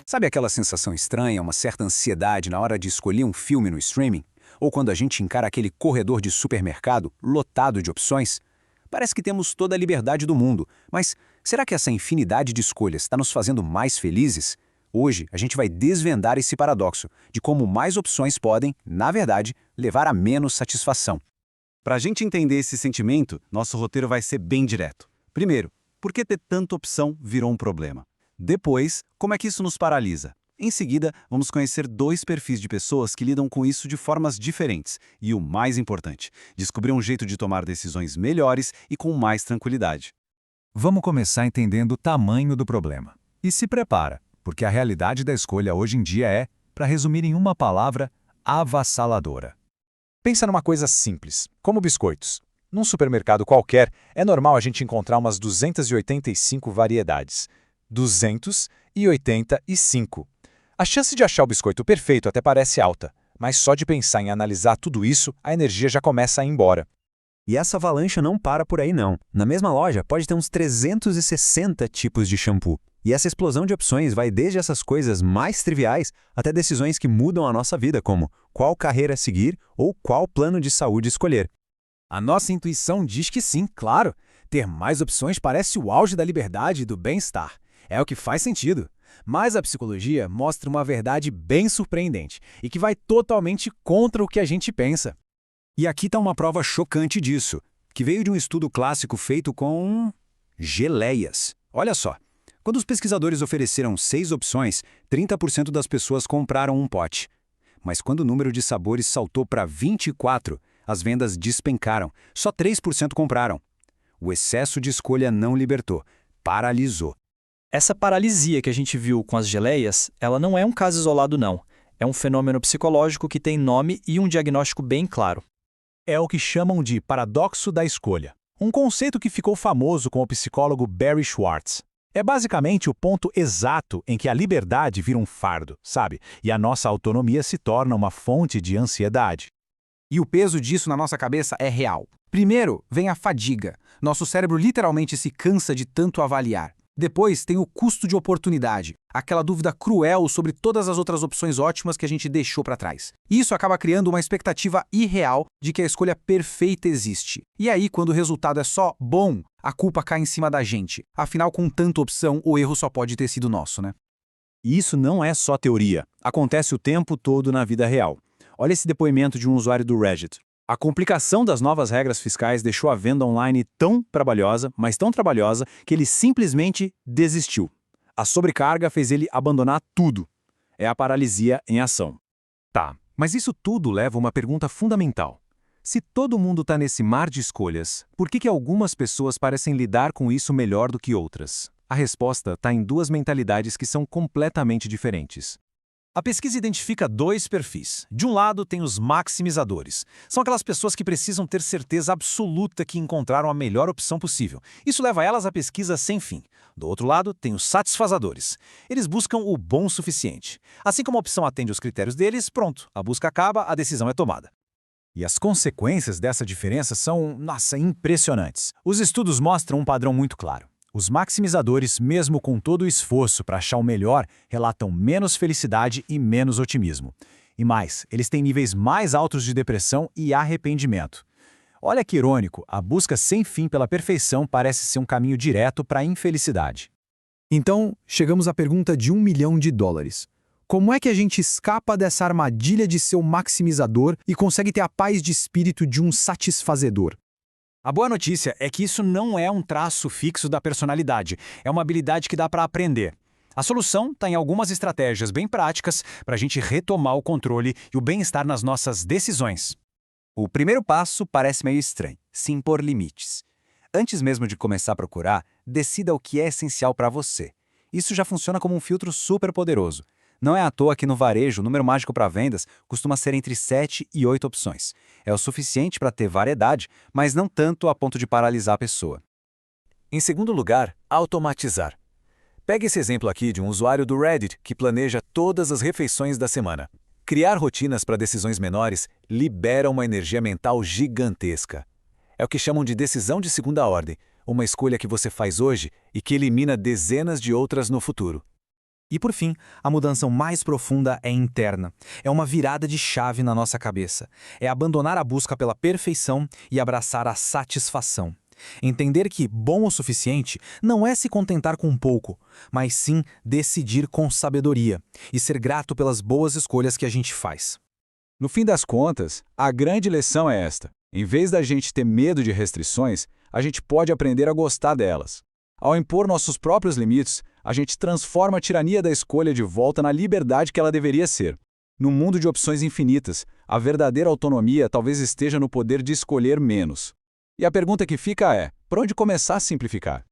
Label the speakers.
Speaker 1: Sabe aquela sensação estranha, uma certa ansiedade na hora de escolher um filme no streaming? Ou quando a gente encara aquele corredor de supermercado lotado de opções? Parece que temos toda a liberdade do mundo, mas será que essa infinidade de escolhas está nos fazendo mais felizes? Hoje, a gente vai desvendar esse paradoxo de como mais opções podem, na verdade, levar a menos satisfação.
Speaker 2: Para a gente entender esse sentimento, nosso roteiro vai ser bem direto. Primeiro, por que ter tanta opção virou um problema? Depois, como é que isso nos paralisa? Em seguida, vamos conhecer dois perfis de pessoas que lidam com isso de formas diferentes. E o mais importante, descobrir um jeito de tomar decisões melhores e com mais tranquilidade.
Speaker 3: Vamos começar entendendo o tamanho do problema. E se prepara, porque a realidade da escolha hoje em dia é, para resumir em uma palavra, avassaladora.
Speaker 4: Pensa numa coisa simples, como biscoitos. Num supermercado qualquer, é normal a gente encontrar umas 285 variedades. 285. A chance de achar o biscoito perfeito até parece alta, mas só de pensar em analisar tudo isso, a energia já começa a ir embora.
Speaker 5: E essa avalanche não para por aí não. Na mesma loja pode ter uns 360 tipos de shampoo. E essa explosão de opções vai desde essas coisas mais triviais até decisões que mudam a nossa vida, como qual carreira seguir ou qual plano de saúde escolher.
Speaker 6: A nossa intuição diz que sim, claro. Ter mais opções parece o auge da liberdade e do bem-estar. É o que faz sentido. Mas a psicologia mostra uma verdade bem surpreendente e que vai totalmente contra o que a gente pensa.
Speaker 1: E aqui está uma prova chocante disso, que veio de um estudo clássico feito com geleias. Olha só, quando os pesquisadores ofereceram 6 opções, 30% das pessoas compraram um pote. Mas quando o número de sabores saltou para 24, as vendas despencaram. Só 3% compraram. O excesso de escolha não libertou, paralisou.
Speaker 7: Essa paralisia que a gente viu com as geleias, ela não é um caso isolado não. É um fenômeno psicológico que tem nome e um diagnóstico bem claro.
Speaker 4: É o que chamam de paradoxo da escolha. Um conceito que ficou famoso com o psicólogo Barry Schwartz. É basicamente o ponto exato em que a liberdade vira um fardo, sabe? E a nossa autonomia se torna uma fonte de ansiedade.
Speaker 8: E o peso disso na nossa cabeça é real. Primeiro, vem a fadiga. Nosso cérebro literalmente se cansa de tanto avaliar. Depois tem o custo de oportunidade, aquela dúvida cruel sobre todas as outras opções ótimas que a gente deixou para trás. Isso acaba criando uma expectativa irreal de que a escolha perfeita existe. E aí, quando o resultado é só bom, a culpa cai em cima da gente. Afinal, com tanta opção, o erro só pode ter sido nosso, né?
Speaker 4: E isso não é só teoria. Acontece o tempo todo na vida real. Olha esse depoimento de um usuário do Reddit. A complicação das novas regras fiscais deixou a venda online tão trabalhosa, mas tão trabalhosa, que ele simplesmente desistiu. A sobrecarga fez ele abandonar tudo. É a paralisia em ação.
Speaker 3: Tá, mas isso tudo leva a uma pergunta fundamental. Se todo mundo está nesse mar de escolhas, por que algumas pessoas parecem lidar com isso melhor do que outras? A resposta está em duas mentalidades que são completamente diferentes.
Speaker 4: A pesquisa identifica 2 perfis. De um lado, tem os maximizadores. São aquelas pessoas que precisam ter certeza absoluta que encontraram a melhor opção possível. Isso leva elas à pesquisa sem fim. Do outro lado, tem os satisfazadores. Eles buscam o bom o suficiente. Assim como a opção atende aos critérios deles, pronto, a busca acaba, a decisão é tomada. E as consequências dessa diferença são, impressionantes. Os estudos mostram um padrão muito claro. Os maximizadores, mesmo com todo o esforço para achar o melhor, relatam menos felicidade e menos otimismo. E mais, eles têm níveis mais altos de depressão e arrependimento. Olha que irônico, a busca sem fim pela perfeição parece ser um caminho direto para a infelicidade.
Speaker 6: Então, chegamos à pergunta de $1 milhão. Como é que a gente escapa dessa armadilha de ser um maximizador e consegue ter a paz de espírito de um satisfazedor?
Speaker 1: A boa notícia é que isso não é um traço fixo da personalidade, é uma habilidade que dá para aprender. A solução está em algumas estratégias bem práticas para a gente retomar o controle e o bem-estar nas nossas decisões. O primeiro passo parece meio estranho, se impor limites. Antes mesmo de começar a procurar, decida o que é essencial para você. Isso já funciona como um filtro super poderoso. Não é à toa que no varejo o número mágico para vendas costuma ser entre 7 e 8 opções. É o suficiente para ter variedade, mas não tanto a ponto de paralisar a pessoa.
Speaker 3: Em segundo lugar, automatizar. Pegue esse exemplo aqui de um usuário do Reddit que planeja todas as refeições da semana.
Speaker 1: Criar rotinas para decisões menores libera uma energia mental gigantesca. É o que chamam de decisão de segunda ordem, uma escolha que você faz hoje e que elimina dezenas de outras no futuro.
Speaker 8: E por fim, a mudança mais profunda é interna. É uma virada de chave na nossa cabeça. É abandonar a busca pela perfeição e abraçar a satisfação. Entender que bom o suficiente não é se contentar com pouco, mas sim decidir com sabedoria e ser grato pelas boas escolhas que a gente faz.
Speaker 2: No fim das contas, a grande lição é esta. Em vez da gente ter medo de restrições, a gente pode aprender a gostar delas. Ao impor nossos próprios limites, a gente transforma a tirania da escolha de volta na liberdade que ela deveria ser. No mundo de opções infinitas, a verdadeira autonomia talvez esteja no poder de escolher menos. E a pergunta que fica é: por onde começar a simplificar?